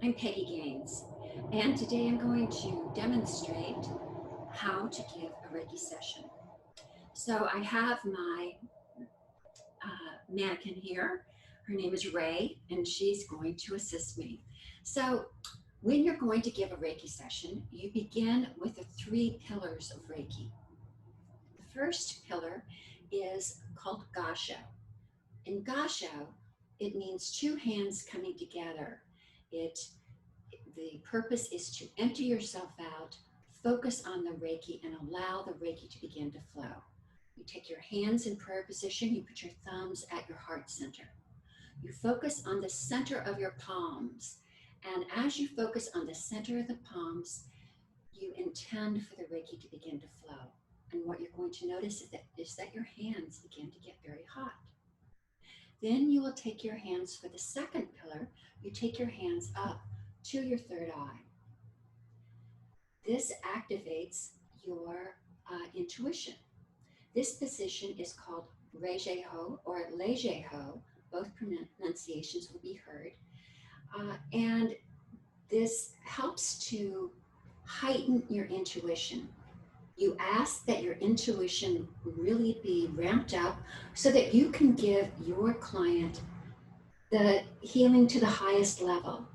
I'm Peggy Gaines, and today I'm going to demonstrate how to give a Reiki session. So I have my mannequin here. Her name is Ray, and she's going to assist me. So when you're going to give a Reiki session, you begin with the 3 pillars of Reiki. The first pillar is called Gasho. In Gasho, it means 2 hands coming together. The purpose is to empty yourself out, focus on the Reiki, and allow the Reiki to begin to flow. You take your hands in prayer position, you put your thumbs at your heart center. You focus on the center of your palms, and as you focus on the center of the palms, you intend for the Reiki to begin to flow. And what you're going to notice is that your hands begin to get very hot. Then you will take your hands for the second pillar, you take your hands up to your third eye. This activates your intuition. This position is called Reiki-ho or Leiji-ho. Both pronunciations will be heard. And this helps to heighten your intuition. You ask that your intuition really be ramped up so that you can give your client the healing to the highest level.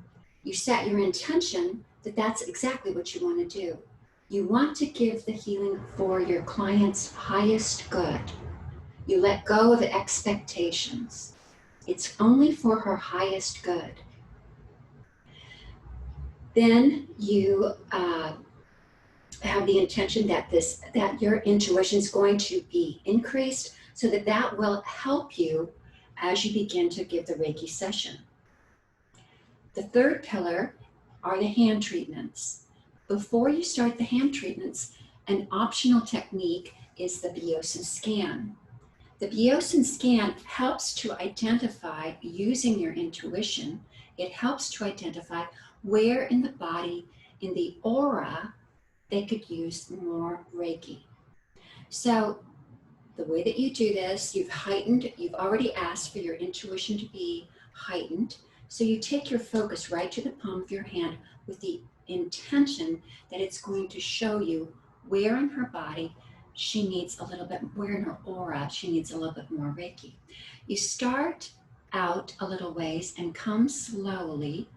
You set your intention that that's exactly what you want to do. You want to give the healing for your client's highest good. You let go of expectations. It's only for her highest good. Then you have the intention that your intuition is going to be increased so that will help you as you begin to give the Reiki session. The third pillar are the hand treatments. Before you start the hand treatments, an optional technique is the Bioscan scan. The Bioscan scan helps to identify, using your intuition, it helps to identify where in the body, in the aura, they could use more Reiki. So the way that you do this, you've already asked for your intuition to be heightened. So you take your focus right to the palm of your hand with the intention that it's going to show you where in her body she needs a little bit, where in her aura she needs a little bit more Reiki. You start out a little ways and come slowly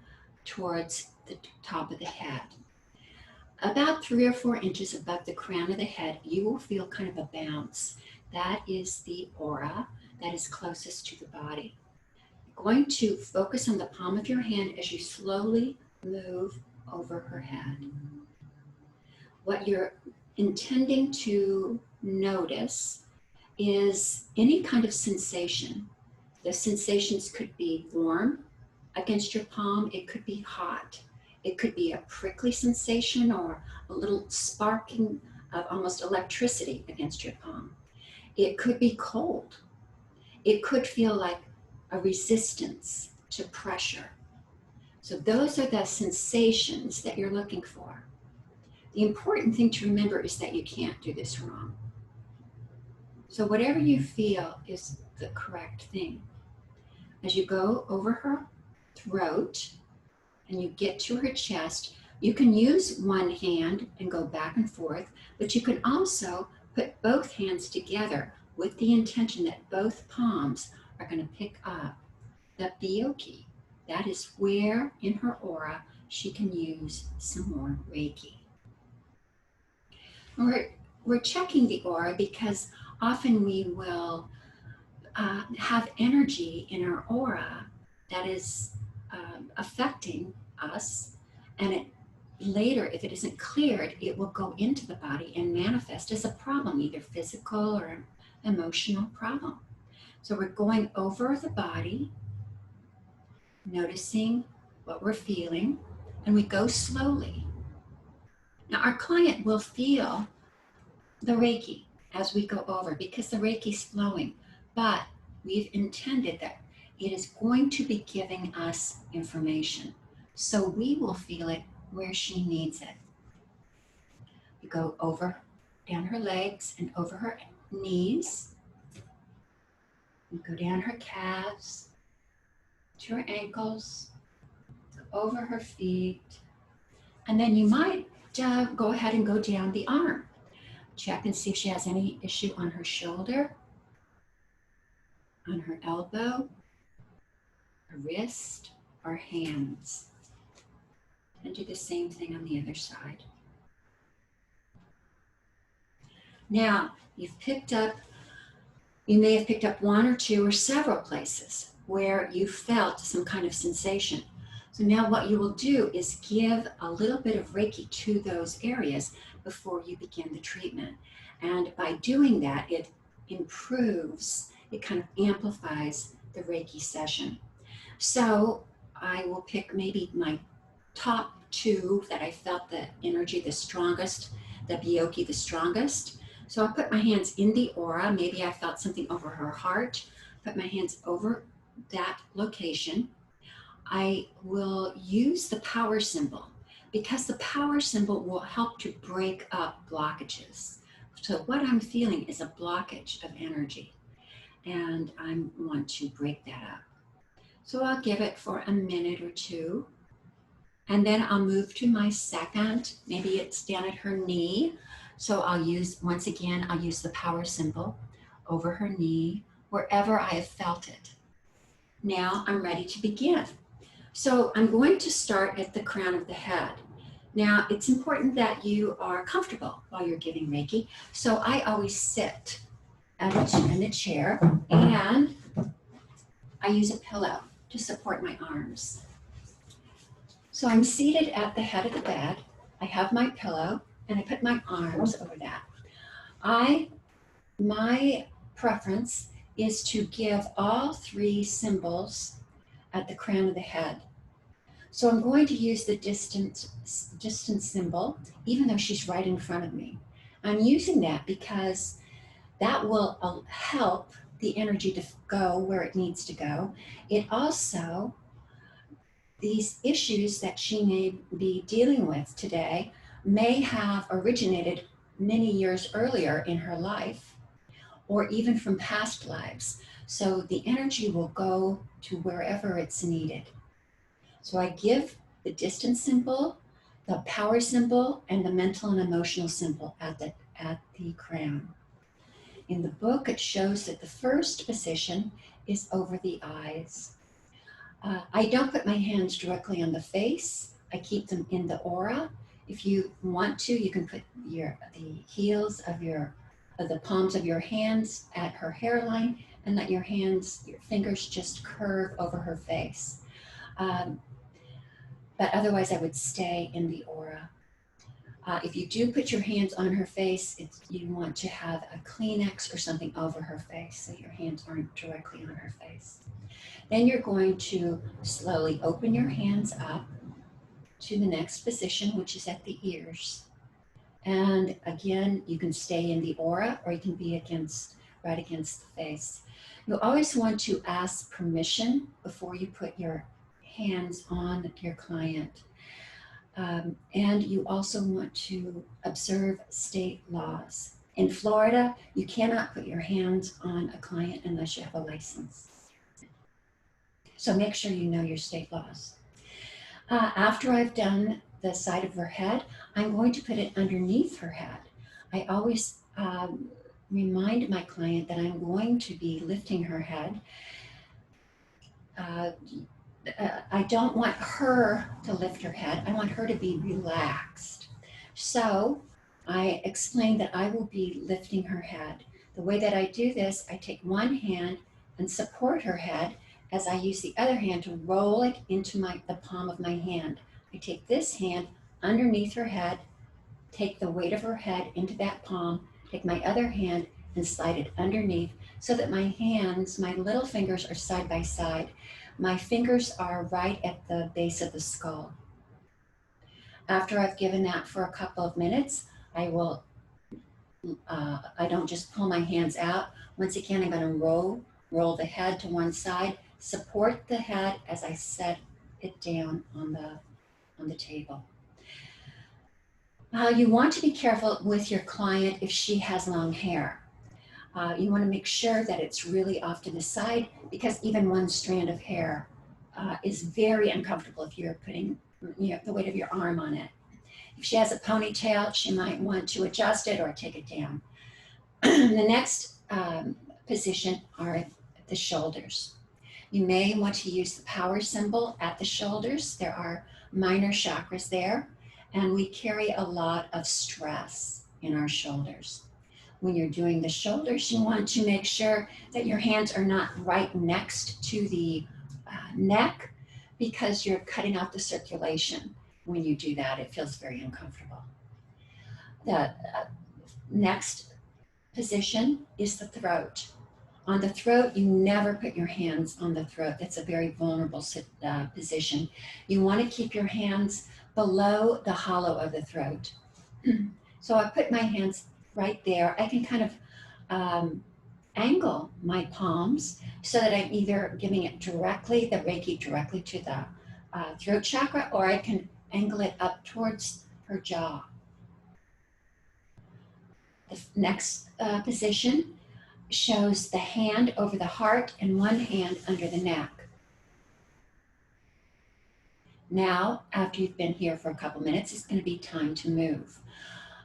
towards the top of the head. About 3 or 4 inches above the crown of the head, you will feel kind of a bounce. That is the aura that is closest to the body. You're going to focus on the palm of your hand as you slowly move over her head. What you're intending to notice is any kind of sensation. The sensations could be warm against your palm, it could be hot. It could be a prickly sensation or a little sparking of almost electricity against your palm. It could be cold. It could feel like a resistance to pressure. So those are the sensations that you're looking for. The important thing to remember is that you can't do this wrong. So whatever you feel is the correct thing. As you go over her throat and you get to her chest, you can use one hand and go back and forth, but you can also put both hands together with the intention that both palms are going to pick up the Bioki. That is where in her aura she can use some more Reiki. We're checking the aura because often we will have energy in our aura that is affecting us, and later, if it isn't cleared, it will go into the body and manifest as a problem, either physical or emotional problem. So we're going over the body, noticing what we're feeling, and we go slowly. Now our client will feel the Reiki as we go over because the Reiki is flowing, but we've intended that it is going to be giving us information. So we will feel it where she needs it. You go over, down her legs and over her knees. You go down her calves, to her ankles, over her feet. And then you might go ahead and go down the arm. Check and see if she has any issue on her shoulder, on her elbow, her wrist, or hands. And do the same thing on the other side. Now, you may have picked up one or two or several places where you felt some kind of sensation. So now what you will do is give a little bit of Reiki to those areas before you begin the treatment. And by doing that, it improves, it kind of amplifies the Reiki session. So I will pick maybe my top two that I felt the energy the strongest, the Bioki the strongest. So I'll put my hands in the aura. Maybe I felt something over her heart. Put my hands over that location. I will use the power symbol because the power symbol will help to break up blockages. So what I'm feeling is a blockage of energy, and I want to break that up. So I'll give it for a minute or two, and then I'll move to my second. Maybe it's down at her knee. So I'll use, once again, I'll use the power symbol over her knee, wherever I have felt it. Now I'm ready to begin. So I'm going to start at the crown of the head. Now it's important that you are comfortable while you're giving Reiki. So I always sit in the chair, and I use a pillow to support my arms. So I'm seated at the head of the bed. I have my pillow and I put my arms over that. My preference is to give all three symbols at the crown of the head. So I'm going to use the distance symbol, even though she's right in front of me. I'm using that because that will help the energy to go where it needs to go. It also, these issues that she may be dealing with today may have originated many years earlier in her life, or even from past lives. So the energy will go to wherever it's needed. So I give the distance symbol, the power symbol, and the mental and emotional symbol at the crown. In the book, it shows that the first position is over the eyes. I don't put my hands directly on the face. I keep them in the aura. If you want to, you can put the heels of the palms of your hands at her hairline, and let your fingers just curve over her face. But otherwise, I would stay in the aura. If you do put your hands on her face, you want to have a Kleenex or something over her face so your hands aren't directly on her face. Then you're going to slowly open your hands up to the next position, which is at the ears. And again, you can stay in the aura, or you can be right against the face. You always want to ask permission before you put your hands on your client. And you also want to observe state laws. In Florida, you cannot put your hands on a client unless you have a license. So make sure you know your state laws. After I've done the side of her head, I'm going to put it underneath her head. I always remind my client that I'm going to be lifting her head. I don't want her to lift her head. I want her to be relaxed. So I explained that I will be lifting her head. The way that I do this, I take one hand and support her head as I use the other hand to roll it into the palm of my hand. I take this hand underneath her head, take the weight of her head into that palm, take my other hand and slide it underneath so that my hands, my little fingers are side by side. My fingers are right at the base of the skull. After I've given that for a couple of minutes, I don't just pull my hands out. Once again, I'm going to roll the head to one side, support the head as I set it down on the table. You want to be careful with your client if she has long hair. You want to make sure that it's really off to the side, because even one strand of hair is very uncomfortable if you're putting the weight of your arm on it. If she has a ponytail, she might want to adjust it or take it down. The next position are the shoulders. You may want to use the power symbol at the shoulders. There are minor chakras there, and we carry a lot of stress in our shoulders. When you're doing the shoulders, you want to make sure that your hands are not right next to the neck, because you're cutting off the circulation. When you do that, it feels very uncomfortable. The next position is the throat. On the throat, you never put your hands on the throat. That's a very vulnerable position. You want to keep your hands below the hollow of the throat. So I put my hands right there. I can kind of angle my palms so that I'm either giving it directly, the Reiki directly to the throat chakra, or I can angle it up towards her jaw. The next position shows the hand over the heart and one hand under the neck. Now, after you've been here for a couple minutes, it's going to be time to move.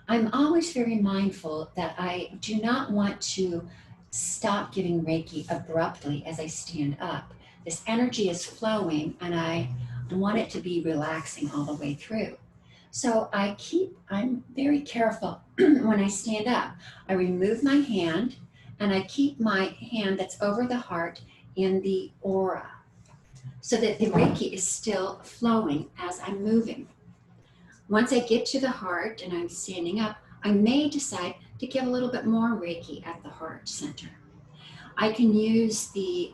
I'm always very mindful that I do not want to stop giving Reiki abruptly as I stand up. This energy is flowing and I want it to be relaxing all the way through. So I'm very careful when I stand up. I remove my hand and I keep my hand that's over the heart in the aura so that the Reiki is still flowing as I'm moving. Once I get to the heart and I'm standing up, I may decide to give a little bit more Reiki at the heart center. I can use the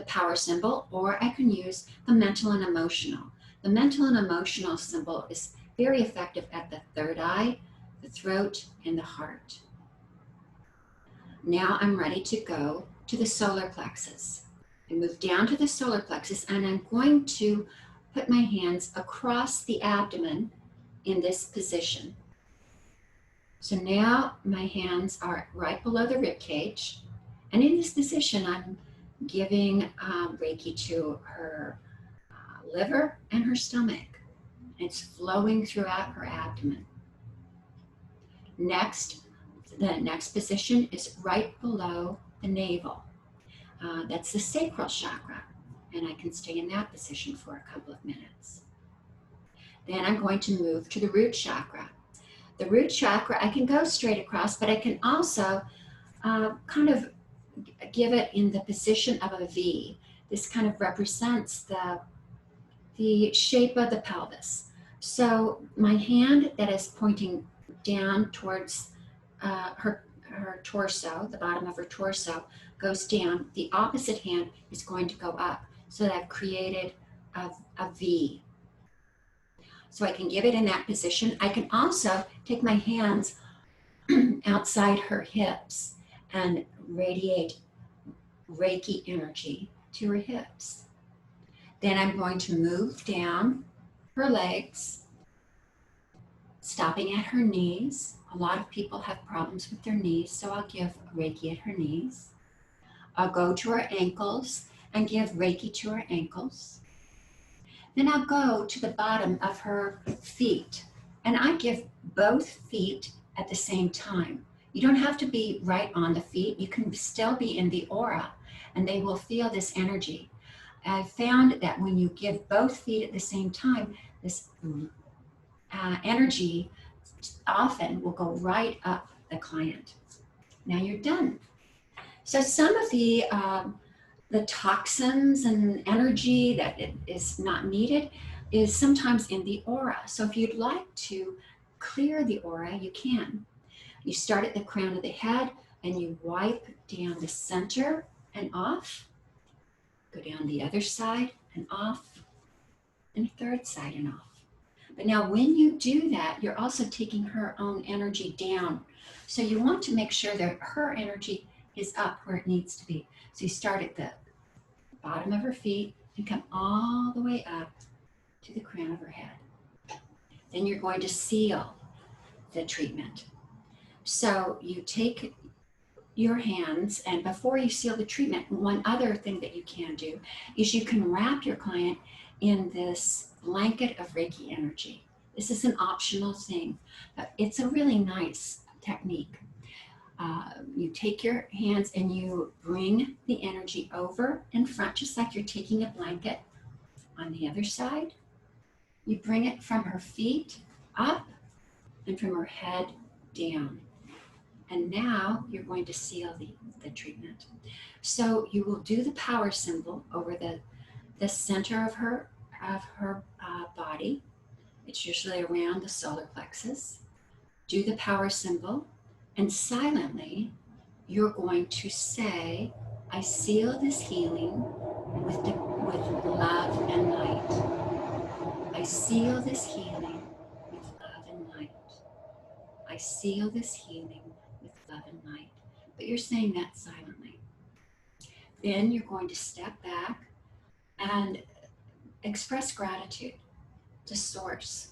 power symbol, or I can use the mental and emotional. The mental and emotional symbol is very effective at the third eye, the throat, and the heart. Now I'm ready to go to the solar plexus. I move down to the solar plexus and I'm going to put my hands across the abdomen in this position. So now my hands are right below the rib cage, and in this position I'm giving Reiki to her liver and her stomach. It's flowing throughout her abdomen. Next, the next position is right below the navel. That's the sacral chakra, and I can stay in that position for a couple of minutes. Then I'm going to move to the root chakra. The root chakra, I can go straight across, but I can also kind of give it in the position of a V. This kind of represents the shape of the pelvis. So my hand that is pointing down towards her torso, the bottom of her torso, goes down. The opposite hand is going to go up. So that I've created a V. So I can give it in that position. I can also take my hands outside her hips and radiate Reiki energy to her hips. Then I'm going to move down her legs, stopping at her knees. A lot of people have problems with their knees, so I'll give Reiki at her knees. I'll go to her ankles and give Reiki to her ankles. Then I'll go to the bottom of her feet, and I give both feet at the same time. You don't have to be right on the feet. You can still be in the aura, and they will feel this energy. I've found that when you give both feet at the same time, this energy often will go right up the client. Now you're done. So some of the toxins and energy that is not needed is sometimes in the aura. So if you'd like to clear the aura, you can. You start at the crown of the head and you wipe down the center and off. Go down the other side and off, and third side and off. But now when you do that, you're also taking her own energy down. So you want to make sure that her energy is up where it needs to be. So you start at the bottom of her feet and come all the way up to the crown of her head. Then you're going to seal the treatment. So you take your hands, and before you seal the treatment, one other thing that you can do is you can wrap your client in this blanket of Reiki energy. This is an optional thing, but it's a really nice technique. You take your hands and you bring the energy over in front, just like you're taking a blanket. On the other side, you bring it from her feet up and from her head down. And now you're going to seal the treatment. So you will do the power symbol over the center of her body. It's usually around the solar plexus. Do the power symbol, and silently you're going to say, I seal this healing with love and light. I seal this healing with love and light. I seal this healing with love and light. But you're saying that silently. Then you're going to step back and express gratitude to Source,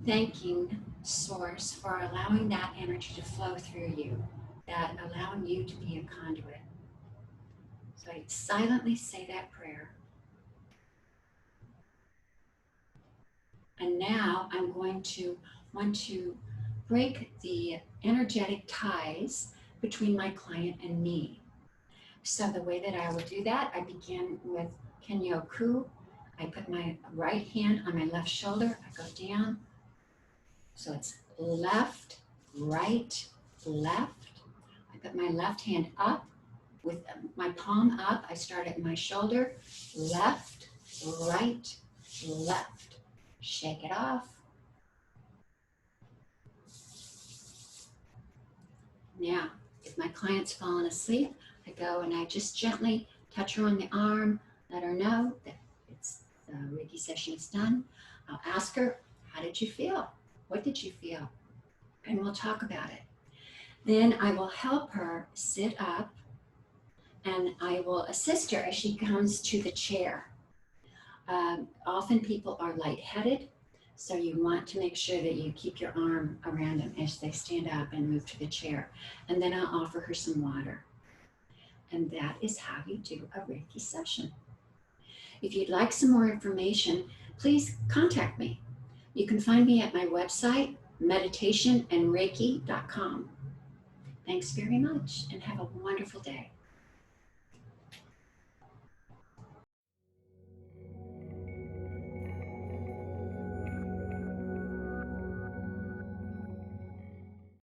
thanking Source for allowing that energy to flow through you, that allowing you to be a conduit. So I silently say that prayer. And now I'm going to want to break the energetic ties between my client and me. So the way that I will do that, I begin with Kenyoku. I put my right hand on my left shoulder. I go down. So it's left, right, left. I put my left hand up with my palm up. I start at my shoulder. Left, right, left. Shake it off. Now, if my client's fallen asleep, I go and I just gently touch her on the arm, let her know that the Reiki session is done. I'll ask her, how did you feel? What did you feel? And we'll talk about it. Then I will help her sit up and I will assist her as she comes to the chair. Often people are lightheaded, so you want to make sure that you keep your arm around them as they stand up and move to the chair. And then I'll offer her some water. And that is how you do a Reiki session. If you'd like some more information, please contact me. You can find me at my website, meditationandreiki.com. Thanks very much and have a wonderful day.